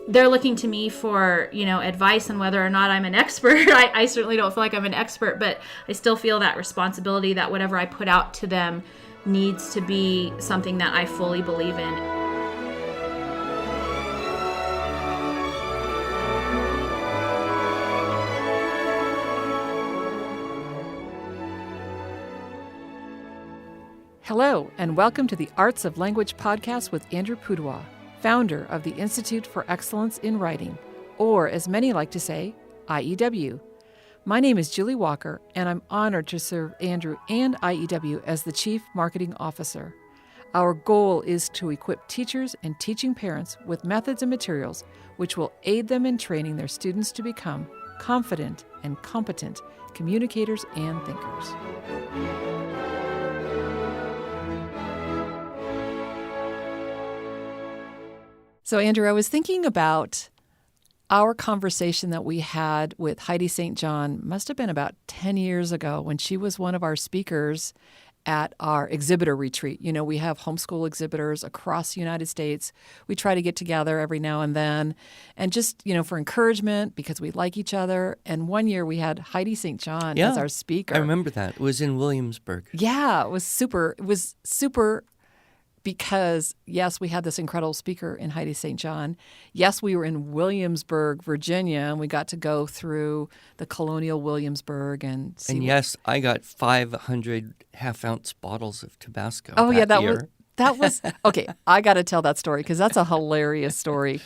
they're looking to me for, advice on whether or not I'm an expert. I certainly don't feel like I'm an expert, but I still feel that responsibility that whatever I put out to them needs to be something that I fully believe in. Hello, and welcome to the Arts of Language podcast with Andrew Pudewa, founder of the Institute for Excellence in Writing, or as many like to say, IEW. My name is Julie Walker, and I'm honored to serve Andrew and IEW as the Chief Marketing Officer. Our goal is to equip teachers and teaching parents with methods and materials which will aid them in training their students to become confident and competent communicators and thinkers. So, Andrew, I was thinking about our conversation that we had with Heidi St. John, must have been about 10 years ago when she was one of our speakers at our exhibitor retreat. You know, we have homeschool exhibitors across the United States. We try to get together every now and then and just, for encouragement because we like each other. And one year we had Heidi St. John as our speaker. I remember that. It was in Williamsburg. Yeah, it was super. Because, yes, we had this incredible speaker in Heidi St. John. Yes, we were in Williamsburg, Virginia, and we got to go through the colonial Williamsburg and see. And yes, I got 500 half-ounce bottles of Tabasco. Oh, yeah, that year. was okay. I got to tell that story because that's a hilarious story.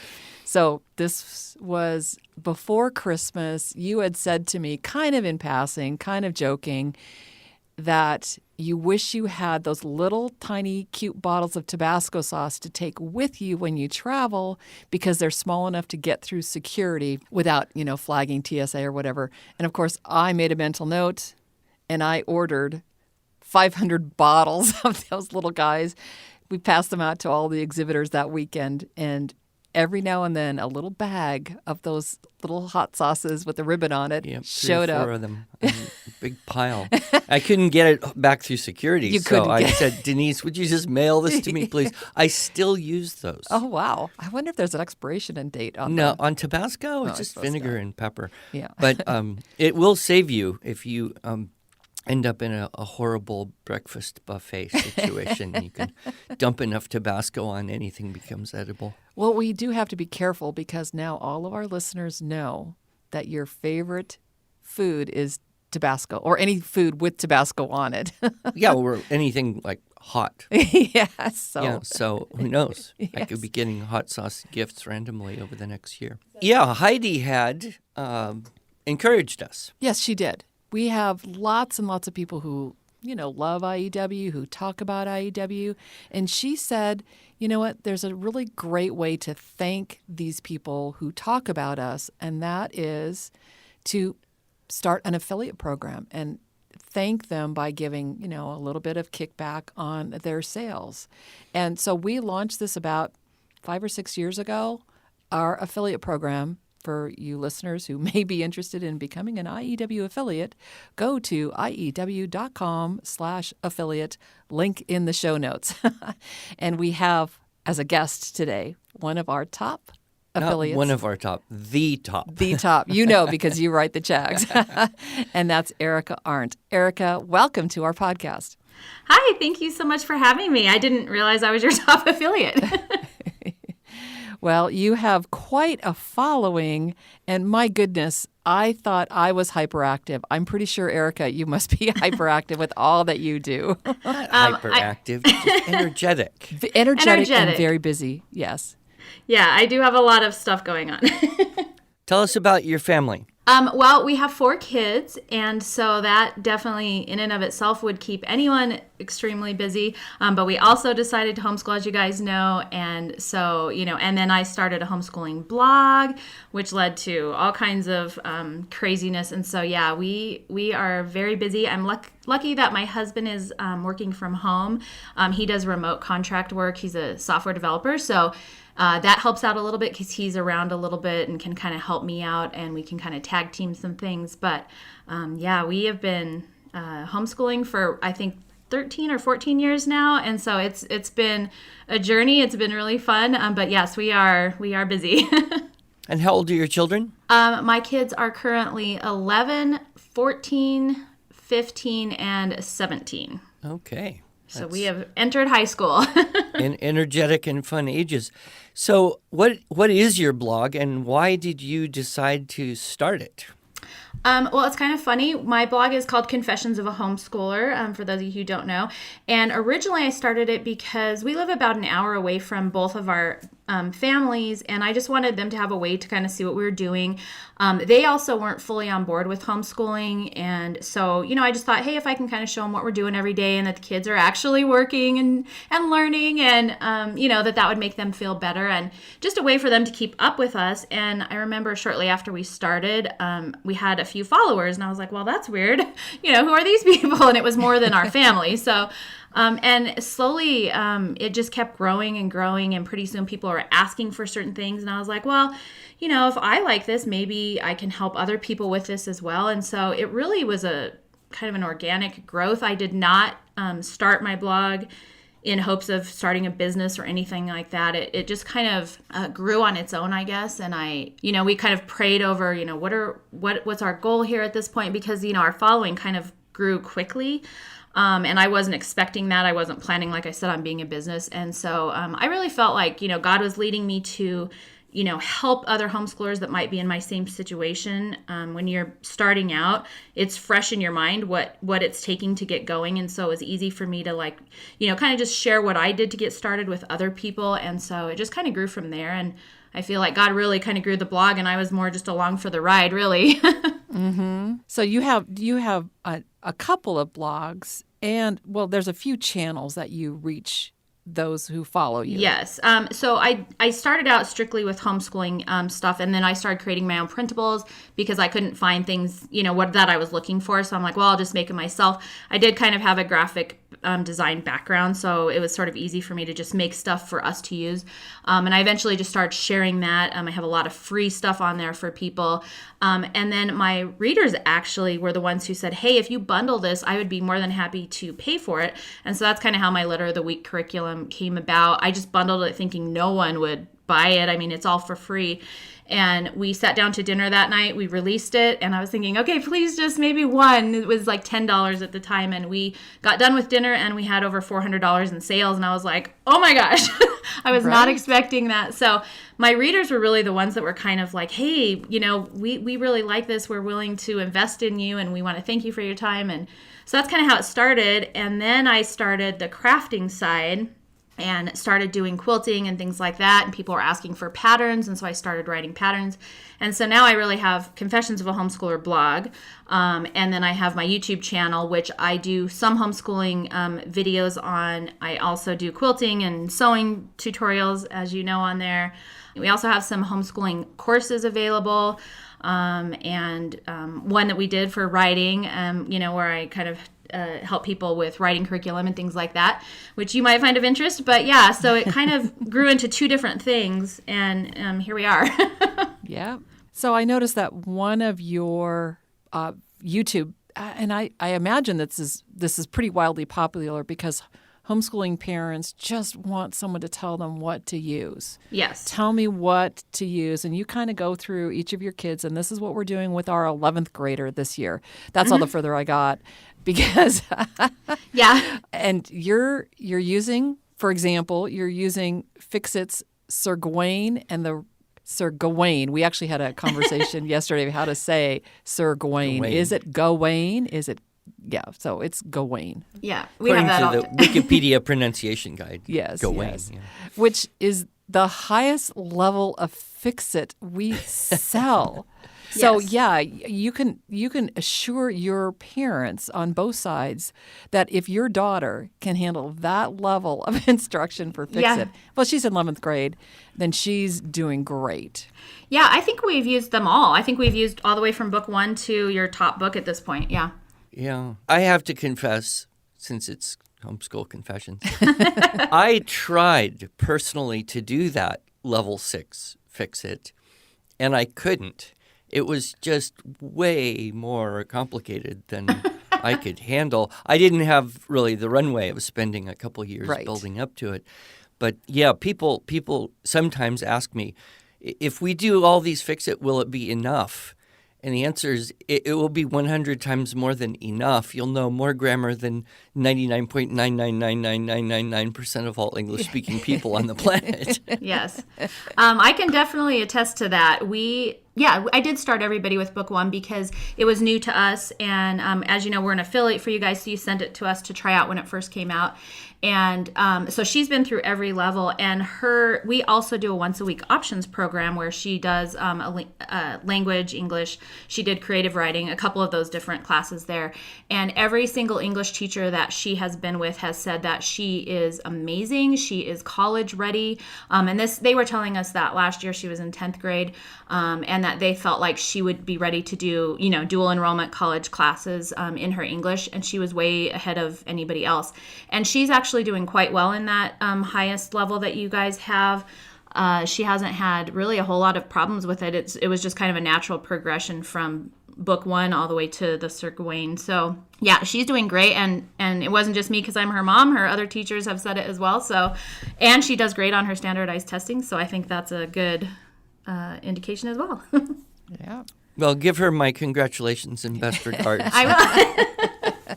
So this was before Christmas. You had said to me, kind of in passing, kind of joking, that you wish you had those little tiny cute bottles of Tabasco sauce to take with you when you travel because they're small enough to get through security without, flagging TSA or whatever. And of course, I made a mental note and I ordered 500 bottles of those little guys. We passed them out to all the exhibitors that weekend, and every now and then a little bag of those little hot sauces with the ribbon on it showed up. 4 of them, a big pile. I couldn't get it back through security, so I said, Denise, would you just mail this to me, please? I still use those. Oh, wow. I wonder if there's an expiration date on No, them. on Tabasco, it's just vinegar and pepper. Yeah. But it will save you if you end up in a horrible breakfast buffet situation. You can dump enough Tabasco on anything becomes edible. Well, we do have to be careful because now all of our listeners know that your favorite food is Tabasco or any food with Tabasco on it. Yeah, or anything like hot. Yes. So who knows? Yes. I could be getting hot sauce gifts randomly over the next year. Yeah, Heidi had encouraged us. Yes, she did. We have lots and lots of people who, love IEW, who talk about IEW. And she said, you know what, there's a really great way to thank these people who talk about us, and that is to start an affiliate program and thank them by giving, a little bit of kickback on their sales. And so we launched this about 5 or 6 years ago, our affiliate program. For you listeners who may be interested in becoming an IEW affiliate, go to IEW.com/affiliate, link in the show notes. And we have, as a guest today, one of our top affiliates. Not one of our top, the top. The top. Because you write the checks. And that's Erica Arndt. Erica, welcome to our podcast. Hi, thank you so much for having me. I didn't realize I was your top affiliate. Well, you have quite a following, and my goodness, I thought I was hyperactive. I'm pretty sure, Erica, you must be hyperactive with all that you do. Not hyperactive, just energetic. Energetic and very busy, yes. Yeah, I do have a lot of stuff going on. Tell us about your family. Well, we have 4 kids, and so that definitely in and of itself would keep anyone extremely busy. But we also decided to homeschool, as you guys know, and so, and then I started a homeschooling blog, which led to all kinds of craziness. And so, yeah, we are very busy. I'm lucky that my husband is working from home. He does remote contract work. He's a software developer, so that helps out a little bit because he's around a little bit and can kind of help me out, and we can kind of tag team some things. But yeah, we have been homeschooling for, I think, 13 or 14 years now, and so it's been a journey. It's been really fun, but yes, we are busy. And how old are your children? My kids are currently 11, 14, 15, and 17. Okay. So we have entered high school. Energetic and fun ages. So what is your blog, and why did you decide to start it? Well, it's kind of funny. My blog is called Confessions of a Homeschooler, for those of you who don't know. And originally I started it because we live about an hour away from both of our families, and I just wanted them to have a way to kind of see what we were doing. They also weren't fully on board with homeschooling, and so, I just thought, hey, if I can kind of show them what we're doing every day and that the kids are actually working and learning, and, that would make them feel better, and just a way for them to keep up with us. And I remember shortly after we started, we had a few followers, and I was like, well, that's weird. Who are these people? And it was more than our family. So and slowly, it just kept growing and growing, and pretty soon people were asking for certain things, and I was like, well, if I like this, maybe I can help other people with this as well. And so it really was a kind of an organic growth. I did not start my blog in hopes of starting a business or anything like that. It just kind of grew on its own, I guess. And we kind of prayed over, what's our goal here at this point? Because, our following kind of grew quickly. And I wasn't expecting that. I wasn't planning, like I said, on being a business. And so I really felt like, God was leading me to, help other homeschoolers that might be in my same situation. When you're starting out, it's fresh in your mind what it's taking to get going. And so it was easy for me to kind of just share what I did to get started with other people. And so it just kind of grew from there. And I feel like God really kind of grew the blog, and I was more just along for the ride, really. Mm-hmm. So you have a couple of blogs, and there's a few channels that you reach those who follow you. Yes. So I started out strictly with homeschooling stuff, and then I started creating my own printables because I couldn't find things, that I was looking for. So I'm like, well, I'll just make it myself. I did kind of have a graphic design background, so it was sort of easy for me to just make stuff for us to use. And I eventually just started sharing that. I have a lot of free stuff on there for people. And then my readers actually were the ones who said, hey, if you bundle this, I would be more than happy to pay for it. And so that's kind of how my Letter of the Week curriculum came about. I just bundled it thinking no one would buy it. I mean, it's all for free. And we sat down to dinner that night. We released it, and I was thinking, okay, please just maybe one. It was like $10 at the time, and we got done with dinner, and we had over $400 in sales, and I was like, oh my gosh, I was not expecting that. So my readers were really the ones that were kind of like, hey, we really like this. We're willing to invest in you, and we want to thank you for your time. And so that's kind of how it started. And then I started the crafting side and started doing quilting and things like that, and people were asking for patterns, and so I started writing patterns. And so now I really have Confessions of a Homeschooler blog, and then I have my YouTube channel, which I do some homeschooling videos on. I also do quilting and sewing tutorials, as you know, on there. We also have some homeschooling courses available, and one that we did for writing, where I kind of help people with writing curriculum and things like that, which you might find of interest. But yeah, so it kind of grew into two different things, and here we are. Yeah. So I noticed that one of your YouTube, and I imagine this is pretty wildly popular because homeschooling parents just want someone to tell them what to use. Yes. Tell me what to use. And you kind of go through each of your kids, and this is what we're doing with our 11th grader this year. That's all the further I got. Because yeah, and you're using, for example, Fix-It's Sir Gawain and the Sir Gawain. We actually had a conversation yesterday of how to say Sir Gawain. Gawain. Is it Gawain? Is it? Yeah, so it's Gawain. Yeah, we According have that to all. the Wikipedia pronunciation guide. Yes, Gawain. yes. Yeah. Which is the highest level of Fix-It we sell. So Yes. yeah, you can assure your parents on both sides that if your daughter can handle that level of instruction for Fix-It, well, she's in 11th grade, then she's doing great. Yeah, I think we've used them all. I think we've used all the way from book 1 to your top book at this point. Yeah. Yeah. I have to confess, since it's Homeschool Confessions, I tried personally to do that level 6 Fix-It, and I couldn't. It was just way more complicated than I could handle. I didn't have really the runway. I was spending a couple years Right. building up to it. But yeah, people sometimes ask me, if we do all these fix-it, will it be enough? And the answer is it will be 100 times more than enough. You'll know more grammar than 99.9999999% of all English-speaking people on the planet. Yes. I can definitely attest to that. I did start everybody with book 1 because it was new to us. And as you know, we're an affiliate for you guys, so you sent it to us to try out when it first came out. And so she's been through every level. And we also do a once-a-week options program where she does language, English. She did creative writing, a couple of those different classes there. And every single English teacher that she has been with has said that she is amazing. She is college ready. And they were telling us that last year. She was in 10th grade. And that they felt like she would be ready to do, dual enrollment college classes in her English. And she was way ahead of anybody else. And she's actually doing quite well in that highest level that you guys have. She hasn't had really a whole lot of problems with it. It was just kind of a natural progression from book 1 all the way to the Sir Gawain. So yeah, she's doing great. And it wasn't just me because I'm her mom. Her other teachers have said it as well. So, and she does great on her standardized testing. So I think that's a good indication as well. Yeah. Well, give her my congratulations and best regards. I will.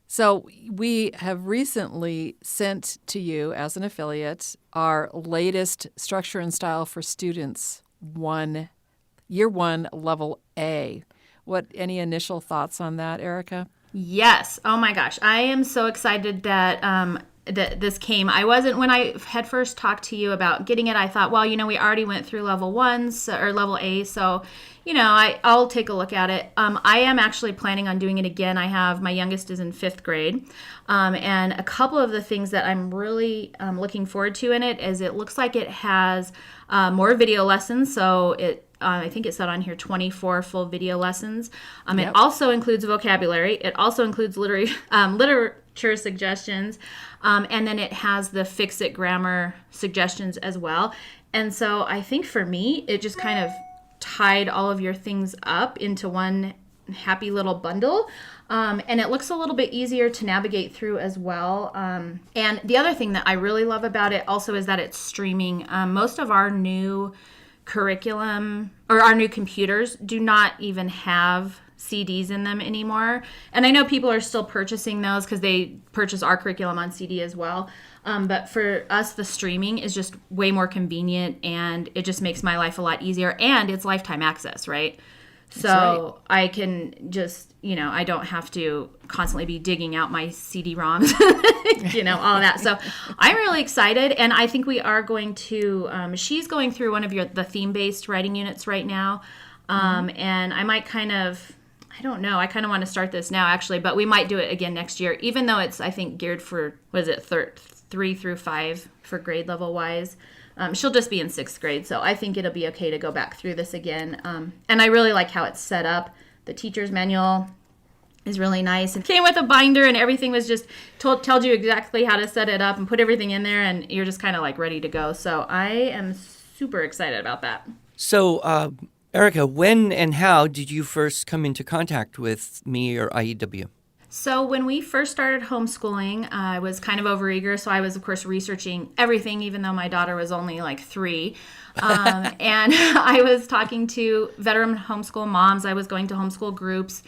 So we have recently sent to you as an affiliate our latest Structure and Style for Students Year 1 Level A. Any initial thoughts on that, Erica? Yes. Oh my gosh. I am so excited that this came. When I had first talked to you about getting it, I thought, well, we already went through level 1 or level A, so I'll take a look at it. I am actually planning on doing it again. My youngest is in 5th grade, and a couple of the things that I'm really looking forward to in it is it looks like it has more video lessons. So I think it said on here 24 full video lessons. Yep. It also includes vocabulary. It also includes literature suggestions, and then it has the fix-it grammar suggestions as well. And so I think for me, it just kind of tied all of your things up into one happy little bundle. And it looks a little bit easier to navigate through as well. And the other thing that I really love about it also is that it's streaming. Most of our new curriculum or our new computers do not even have CDs in them anymore. And I know people are still purchasing those because they purchase our curriculum on CD as well. But for us, the streaming is just way more convenient, and it just makes my life a lot easier. And it's lifetime access, right? So I can just, I don't have to constantly be digging out my CD-ROMs, all of that. So I'm really excited. And I think we are going to, she's going through one of the theme-based writing units right now. And I might I don't know. I kind of want to start this now, actually, but we might do it again next year, even though it's, I think, geared for, 3 through 5 for grade level wise. She'll just be in 6th grade, so I think it'll be okay to go back through this again. And I really like how it's set up. The teacher's manual is really nice. It came with a binder, and everything was just told you exactly how to set it up and put everything in there, and you're just kind of like ready to go. So I am super excited about that. So, Erica, when and how did you first come into contact with me or IEW? So when we first started homeschooling, I was kind of overeager, so I was, of course, researching everything, even though my daughter was only like 3. And I was talking to veteran homeschool moms. I was going to homeschool groups,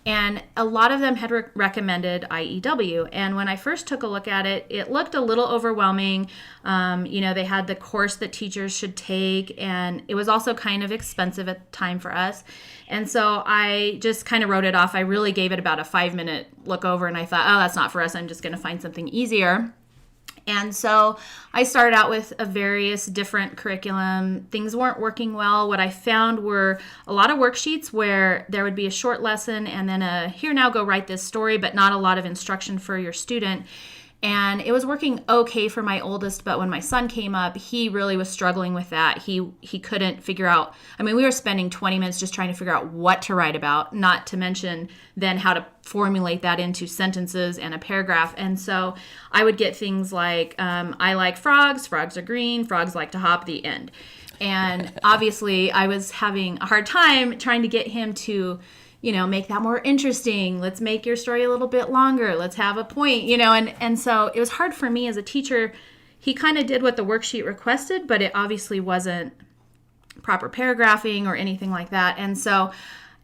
and a lot of them had recommended IEW. And when I first took a look at it, it looked a little overwhelming. They had the course that teachers should take, and it was also kind of expensive at the time for us. And so I just kind of wrote it off. I really gave it about a 5-minute look over, and I thought, oh, that's not for us. I'm just going to find something easier. And so I started out with a various different curriculum. Things weren't working well. What I found were a lot of worksheets where there would be a short lesson and then here, now go write this story, but not a lot of instruction for your student. And it was working okay for my oldest, but when my son came up, he really was struggling with that. He couldn't figure out, we were spending 20 minutes just trying to figure out what to write about, not to mention then how to formulate that into sentences and a paragraph. And so I would get things like, I like frogs are green, frogs like to hop, the end. And obviously I was having a hard time trying to get him to make that more interesting. Let's make your story a little bit longer. Let's have a point, and so it was hard for me as a teacher. He kind of did what the worksheet requested, but it obviously wasn't proper paragraphing or anything like that. And so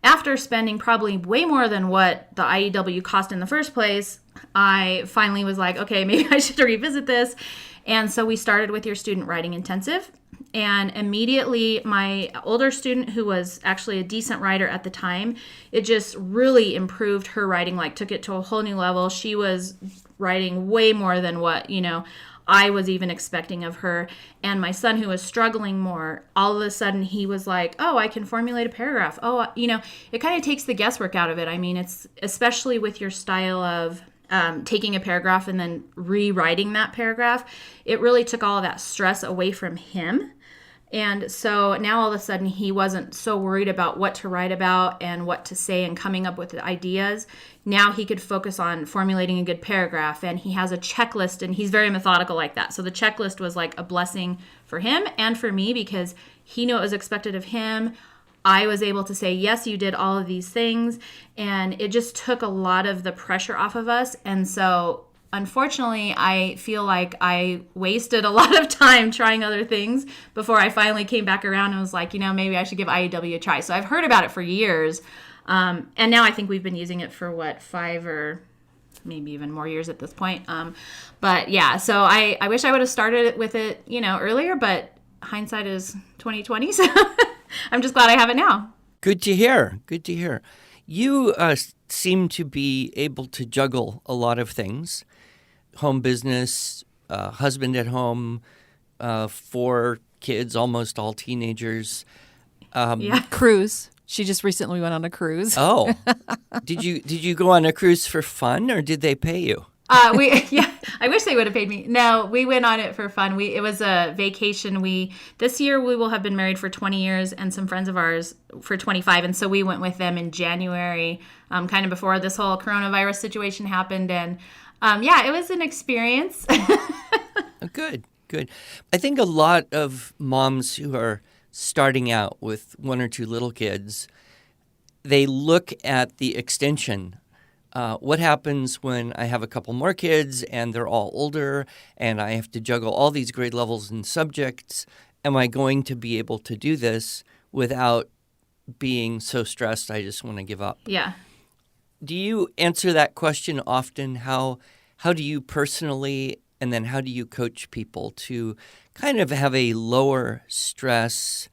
after spending probably way more than what the IEW cost in the first place, I finally was like, okay, maybe I should revisit this. And so we started with your student writing intensive. And immediately my older student, who was actually a decent writer at the time, it just really improved her writing, like took it to a whole new level. She was writing way more than what, I was even expecting of her. And my son, who was struggling more, all of a sudden he was like, oh, I can formulate a paragraph. Oh, it kind of takes the guesswork out of it. I mean, it's especially with your style of taking a paragraph and then rewriting that paragraph, it really took all of that stress away from him. And so now all of a sudden he wasn't so worried about what to write about and what to say and coming up with ideas. Now he could focus on formulating a good paragraph, and he has a checklist, and he's very methodical like that. So the checklist was like a blessing for him and for me because he knew what was expected of him. I was able to say, yes, you did all of these things, and it just took a lot of the pressure off of us. And so unfortunately, I feel like I wasted a lot of time trying other things before I finally came back around and was like, maybe I should give IEW a try. So I've heard about it for years. And now I think we've been using it for 5 or maybe even more years at this point. But yeah, so I wish I would have started with it, earlier, but hindsight is 2020. So I'm just glad I have it now. Good to hear. Good to hear. You seem to be able to juggle a lot of things. Home business, husband at home, 4 kids, almost all teenagers. Yeah. Cruise. She just recently went on a cruise. Oh, did you go on a cruise for fun, or did they pay you? I wish they would have paid me. No, we went on it for fun. It was a vacation. This year we will have been married for 20 years, and some friends of ours for 25, and so we went with them in January, kind of before this whole coronavirus situation happened, and it was an experience. Good. I think a lot of moms who are starting out with 1 or 2 little kids, they look at the extension. What happens when I have a couple more kids and they're all older and I have to juggle all these grade levels and subjects? Am I going to be able to do this without being so stressed I just want to give up? Yeah. Do you answer that question often? How do you personally, and then how do you coach people to kind of have a lower stress,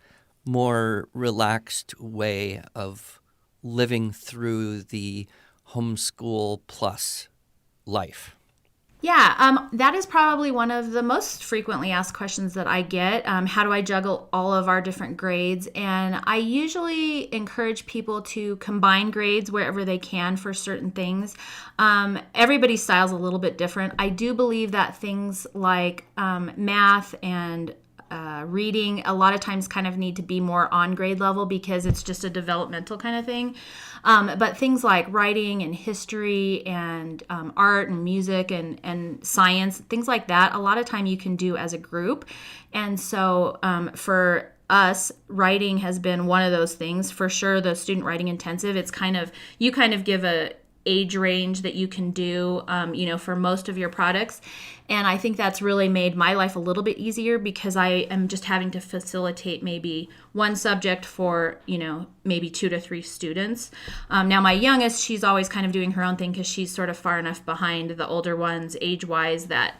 more relaxed way of living through the homeschool plus life? Yeah, that is probably one of the most frequently asked questions that I get. How do I juggle all of our different grades? And I usually encourage people to combine grades wherever they can for certain things. Everybody's style is a little bit different. I do believe that things like math and reading a lot of times kind of need to be more on grade level because it's just a developmental kind of thing. But things like writing and history and art and music and science, things like that, a lot of time you can do as a group. And so for us, writing has been one of those things. For sure, the student writing intensive, it's you kind of give a age range that you can do, for most of your products. And I think that's really made my life a little bit easier because I am just having to facilitate maybe one subject for, maybe 2 to 3 students. Now my youngest, she's always kind of doing her own thing because she's sort of far enough behind the older ones age-wise that,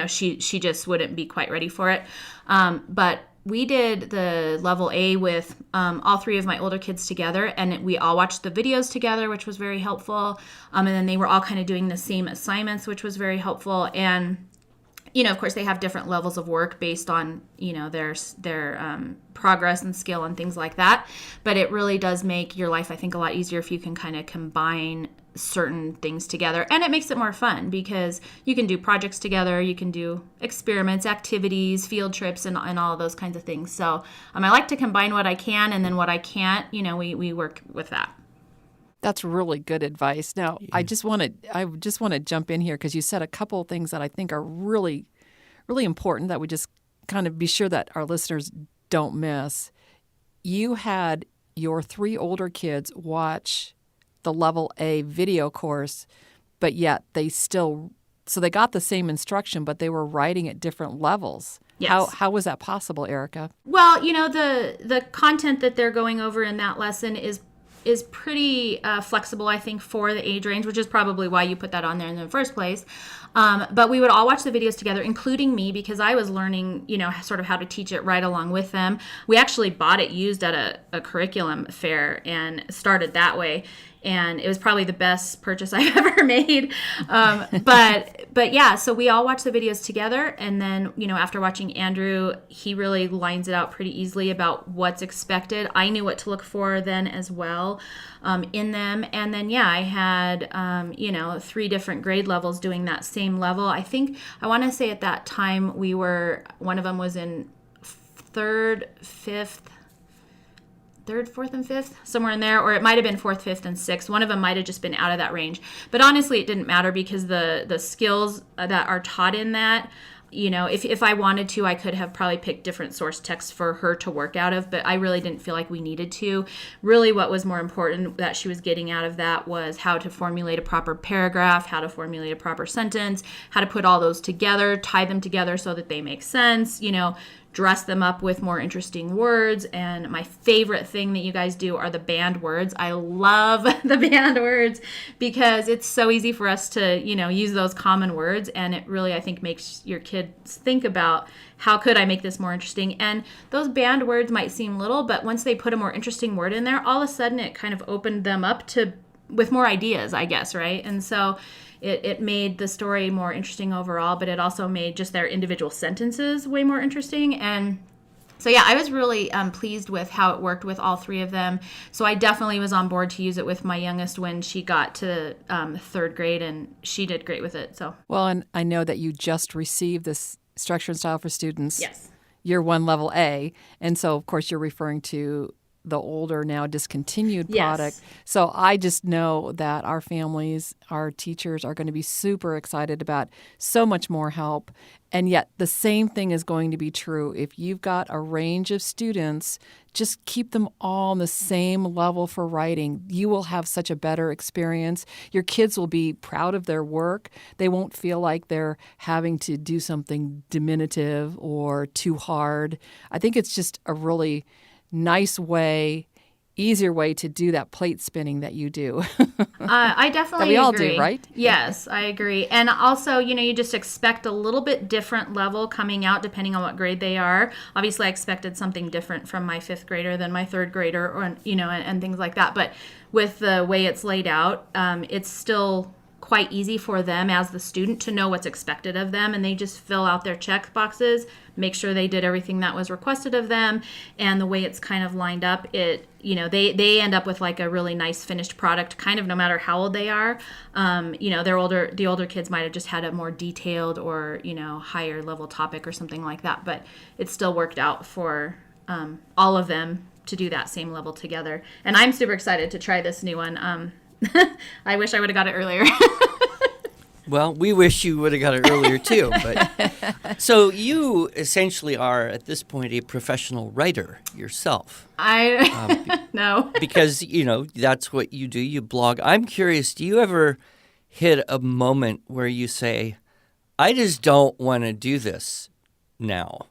she just wouldn't be quite ready for it. But we did the level A with all 3 of my older kids together, and we all watched the videos together, which was very helpful. And then they were all kind of doing the same assignments, which was very helpful. And, of course, they have different levels of work based on, their progress and skill and things like that. But it really does make your life, I think, a lot easier if you can kind of combine certain things together, and it makes it more fun because you can do projects together, you can do experiments, activities, field trips, and all of those kinds of things. So I like to combine what I can, and then what I can't, we work with that. That's really good advice. Now, yeah. I just want to jump in here because you said a couple of things that I think are really, really important that we just kind of be sure that our listeners don't miss. You had your 3 older kids watch the level A video course, but yet they got the same instruction, but they were writing at different levels. Yes. How was that possible, Erica? Well, the content that they're going over in that lesson is pretty flexible, I think, for the age range, which is probably why you put that on there in the first place. But we would all watch the videos together, including me, because I was learning, sort of how to teach it right along with them. We actually bought it used at a curriculum fair and started that way. And it was probably the best purchase I've ever made. But yeah, so we all watch the videos together. And then, after watching Andrew, he really lines it out pretty easily about what's expected. I knew what to look for then as well in them. And then, yeah, I had, 3 different grade levels doing that same level. I want to say at that time one of them was in third, fourth, and fifth, somewhere in there, or it might have been fourth, fifth, and sixth. One of them might have just been out of that range. But honestly, it didn't matter because the skills that are taught in that, if I wanted to, I could have probably picked different source texts for her to work out of, but I really didn't feel like we needed to. Really, what was more important that she was getting out of that was how to formulate a proper paragraph, how to formulate a proper sentence, how to put all those together, tie them together so that they make sense, dress them up with more interesting words. And my favorite thing that you guys do are the banned words. I love the banned words because it's so easy for us to, use those common words. And it really, I think, makes your kids think about how could I make this more interesting? And those banned words might seem little, but once they put a more interesting word in there, all of a sudden it kind of opened them up with more ideas, I guess, right? And so it made the story more interesting overall, but it also made just their individual sentences way more interesting. And so, yeah, I was really pleased with how it worked with all 3 of them. So I definitely was on board to use it with my youngest when she got to 3rd grade, and she did great with it. So, well, and I know that you just received this Structure and Style for Students. Yes. Year 1 level A. And so, of course, you're referring to the older, now discontinued product. Yes. So I just know that our families, our teachers are going to be super excited about so much more help. And yet the same thing is going to be true. If you've got a range of students, just keep them all on the same level for writing. You will have such a better experience. Your kids will be proud of their work. They won't feel like they're having to do something diminutive or too hard. I think it's just a really nice way, easier way to do that plate spinning that you do. I definitely that we all agree. do, right? Yes, I agree. And also, you just expect a little bit different level coming out depending on what grade they are. Obviously, I expected something different from my 5th grader than my 3rd grader, or and things like that. But with the way it's laid out, it's still quite easy for them as the student to know what's expected of them, and they just fill out their check boxes, make sure they did everything that was requested of them. And the way it's kind of lined up, they end up with like a really nice finished product, kind of no matter how old they are. The older kids might have just had a more detailed or higher level topic or something like that, but it still worked out for all of them to do that same level together. And I'm super excited to try this new one. I wish I would have got it earlier. Well, we wish you would have got it earlier too. But so you essentially are at this point a professional writer yourself. No. Because that's what you do. You blog. I'm curious. Do you ever hit a moment where you say, "I just don't want to do this now.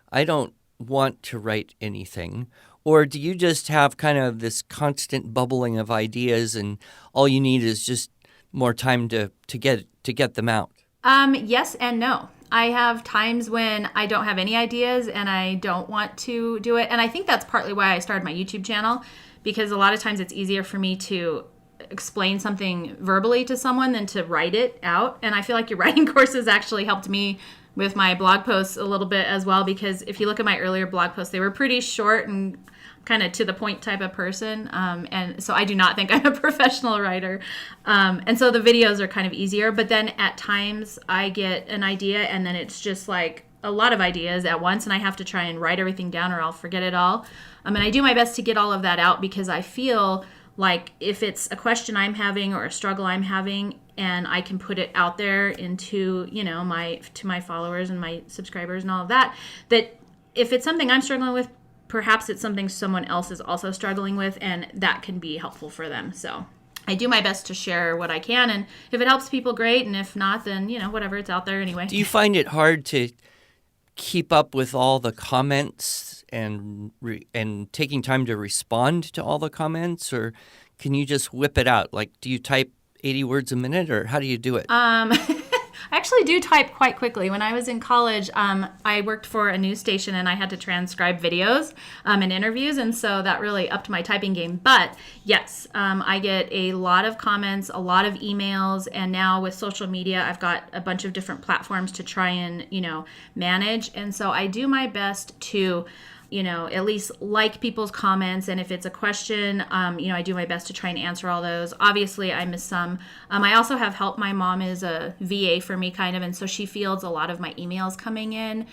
I don't want to write anything"? Or do you just have kind of this constant bubbling of ideas, and all you need is just more time to get them out? Yes and no. I have times when I don't have any ideas and I don't want to do it. And I think that's partly why I started my YouTube channel, because a lot of times it's easier for me to explain something verbally to someone than to write it out. And I feel like your writing courses actually helped me with my blog posts a little bit as well, because if you look at my earlier blog posts, they were pretty short and kind of to the point type of person. And so I do not think I'm a professional writer. And so the videos are kind of easier, but then at times I get an idea and then it's just like a lot of ideas at once, and I have to try and write everything down or I'll forget it all. And I do my best to get all of that out, because I feel like if it's a question I'm having or a struggle I'm having, and I can put it out there into, to my followers and my subscribers and all of that, that if it's something I'm struggling with, perhaps it's something someone else is also struggling with, and that can be helpful for them. So I do my best to share what I can, and if it helps people, great, and if not, then, whatever, it's out there anyway. Do you find it hard to keep up with all the comments and taking time to respond to all the comments, or can you just whip it out? Like, do you type 80 words a minute, or how do you do it? I actually do type quite quickly. When I was in college, I worked for a news station and I had to transcribe videos and interviews, and so that really upped my typing game. But yes, I get a lot of comments, a lot of emails, and now with social media, I've got a bunch of different platforms to try and, manage. And so I do my best to at least like people's comments. And if it's a question, I do my best to try and answer all those. Obviously, I miss some. I also have help. My mom is a VA for me, kind of, and so she fields a lot of my emails coming in.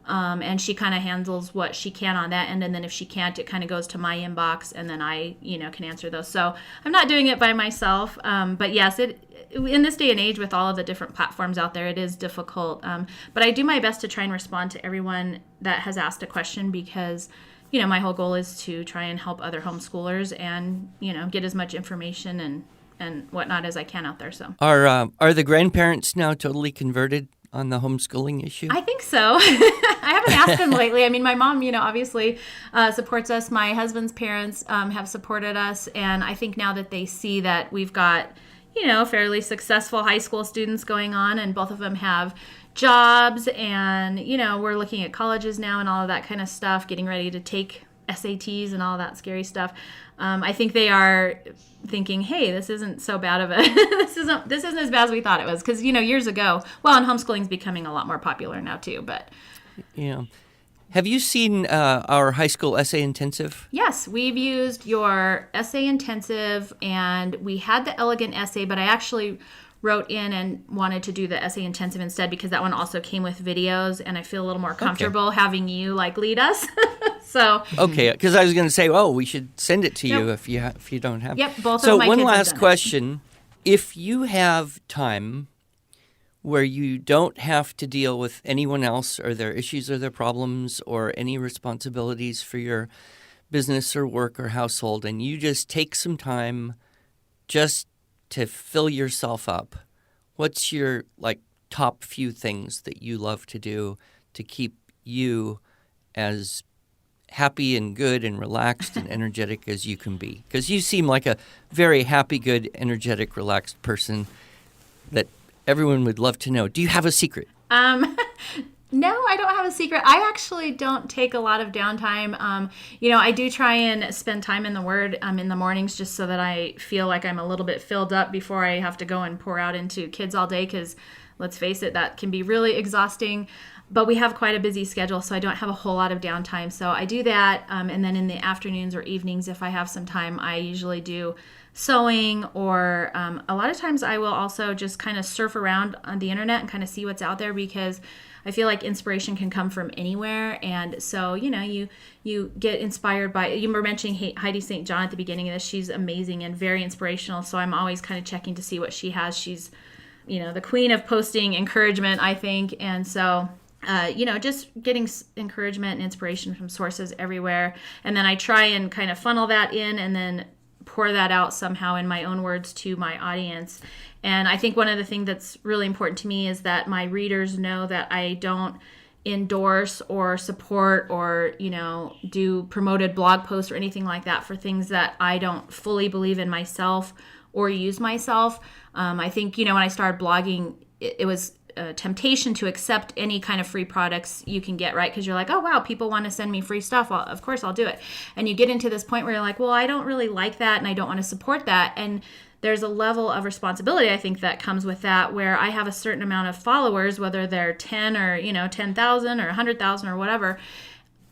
And she kind of handles what she can on that end. And then if she can't, it kind of goes to my inbox, and then I, can answer those. So I'm not doing it by myself. But yes, in this day and age with all of the different platforms out there, it is difficult. But I do my best to try and respond to everyone that has asked a question, because, my whole goal is to try and help other homeschoolers and, get as much information and whatnot as I can out there. So Are the grandparents now totally converted on the homeschooling issue? I think so. I haven't asked them lately. I mean, my mom, obviously supports us. My husband's parents have supported us. And I think now that they see that we've got, fairly successful high school students going on, and both of them have jobs, and, we're looking at colleges now and all of that kind of stuff, getting ready to take SATs and all that scary stuff. I think they are thinking, hey, this isn't so bad of a this isn't as bad as we thought it was, because years ago, and homeschooling's becoming a lot more popular now too. But have you seen our high school essay intensive? Yes, we've used your essay intensive, and we had the elegant essay, but I actually wrote in and wanted to do the essay intensive instead, because that one also came with videos, and I feel a little more comfortable having you lead us. So okay, because I was going to say, we should send it to you if you don't have. Yep, both so of my kids have done it. So one last question: if you have time where you don't have to deal with anyone else or their issues or their problems or any responsibilities for your business or work or household, and you just take some time just to fill yourself up, what's your top few things that you love to do to keep you as happy and good and relaxed and energetic as you can be? Because you seem like a very happy, good, energetic, relaxed person that everyone would love to know. Do you have a secret? No, I don't have a secret. I actually don't take a lot of downtime. I do try and spend time in the Word in the mornings, just so that I feel like I'm a little bit filled up before I have to go and pour out into kids all day, because let's face it, that can be really exhausting. But we have quite a busy schedule, so I don't have a whole lot of downtime. So I do that. And then in the afternoons or evenings, if I have some time, I usually do sewing, or a lot of times I will also just kind of surf around on the internet and kind of see what's out there, because I feel like inspiration can come from anywhere. And so, you get inspired by, you were mentioning Heidi St. John at the beginning of this. She's amazing and very inspirational. So I'm always kind of checking to see what she has. She's, the queen of posting encouragement, I think. And so, just getting encouragement and inspiration from sources everywhere. And then I try and kind of funnel that in, and then pour that out somehow in my own words to my audience. And I think one of the things that's really important to me is that my readers know that I don't endorse or support or, do promoted blog posts or anything like that for things that I don't fully believe in myself or use myself. I think, when I started blogging, it was a temptation to accept any kind of free products you can get, right? Because you're like, oh, wow, people want to send me free stuff. Well, of course I'll do it. And you get into this point where you're like, well, I don't really like that, and I don't want to support that. And there's a level of responsibility, I think, that comes with that, where I have a certain amount of followers, whether they're 10 or, 10,000 or 100,000 or whatever.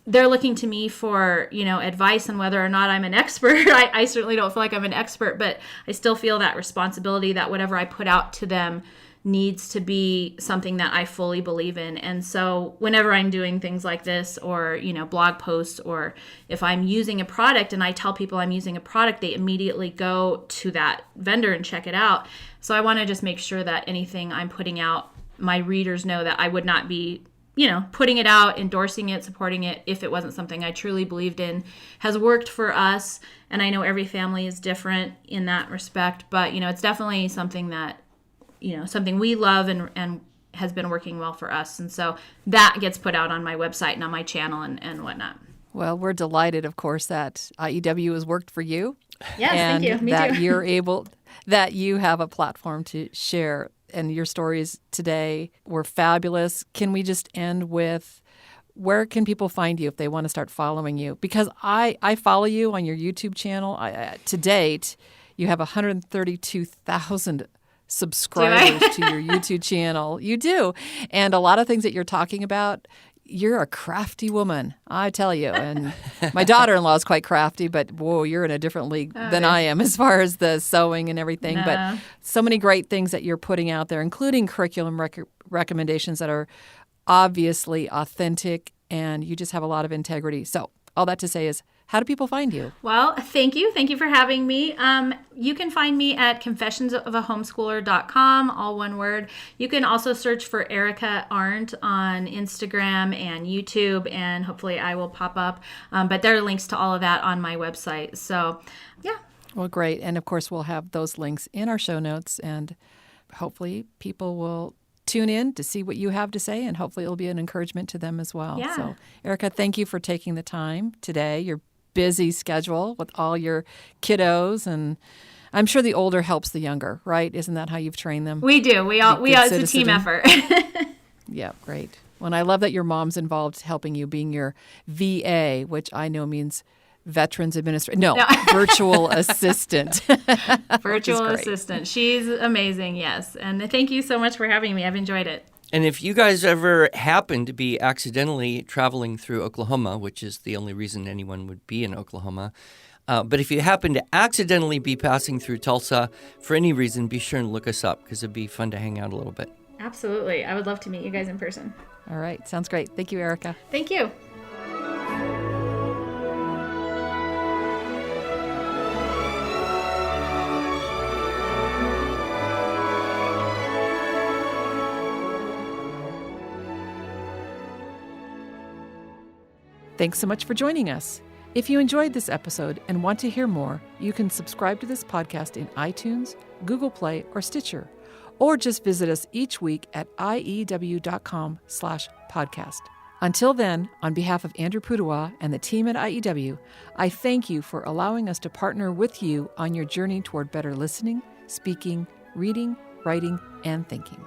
They're looking to me for, advice on whether or not I'm an expert. I certainly don't feel like I'm an expert, but I still feel that responsibility that whatever I put out to them needs to be something that I fully believe in. And so whenever I'm doing things like this, or, blog posts, or if I'm using a product and I tell people I'm using a product, they immediately go to that vendor and check it out. So I want to just make sure that anything I'm putting out, my readers know that I would not be, putting it out, endorsing it, supporting it, if it wasn't something I truly believed in, has worked for us. And I know every family is different in that respect, but, it's definitely something that, something we love and has been working well for us. And so that gets put out on my website and on my channel and whatnot. Well, we're delighted, of course, that IEW has worked for you. Yes, and thank you. Me that too. that you have a platform to share. And your stories today were fabulous. Can we just end with, where can people find you if they want to start following you? Because I follow you on your YouTube channel. To date, you have 132,000 subscribers to your YouTube channel. You do. And a lot of things that you're talking about, you're a crafty woman, I tell you. And my daughter-in-law is quite crafty, but whoa, you're in a different league than I am as far as the sewing and everything. No. But so many great things that you're putting out there, including curriculum recommendations that are obviously authentic, and you just have a lot of integrity. So all that to say is, how do people find you? Well, thank you. Thank you for having me. You can find me at confessionsofahomeschooler.com, all one word. You can also search for Erica Arndt on Instagram and YouTube, and hopefully I will pop up. But there are links to all of that on my website. So, yeah. Well, great. And of course, we'll have those links in our show notes, and hopefully people will tune in to see what you have to say, and hopefully it'll be an encouragement to them as well. Yeah. So, Erica, thank you for taking the time today. Your busy schedule with all your kiddos, and I'm sure the older helps the younger, right? Isn't that how you've trained them? We do. It's a team effort. Yeah, great. Well, and I love that your mom's involved helping you, being your VA, which I know means Veterans Administrator. No, virtual assistant. Virtual assistant. She's amazing, yes. And thank you so much for having me. I've enjoyed it. And if you guys ever happen to be accidentally traveling through Oklahoma, which is the only reason anyone would be in Oklahoma, but if you happen to accidentally be passing through Tulsa for any reason, be sure and look us up, because it'd be fun to hang out a little bit. Absolutely. I would love to meet you guys in person. All right. Sounds great. Thank you, Erica. Thank you. Thanks so much for joining us. If you enjoyed this episode and want to hear more, you can subscribe to this podcast in iTunes, Google Play, or Stitcher, or just visit us each week at iew.com/podcast. Until then, on behalf of Andrew Pudawa and the team at IEW, I thank you for allowing us to partner with you on your journey toward better listening, speaking, reading, writing, and thinking.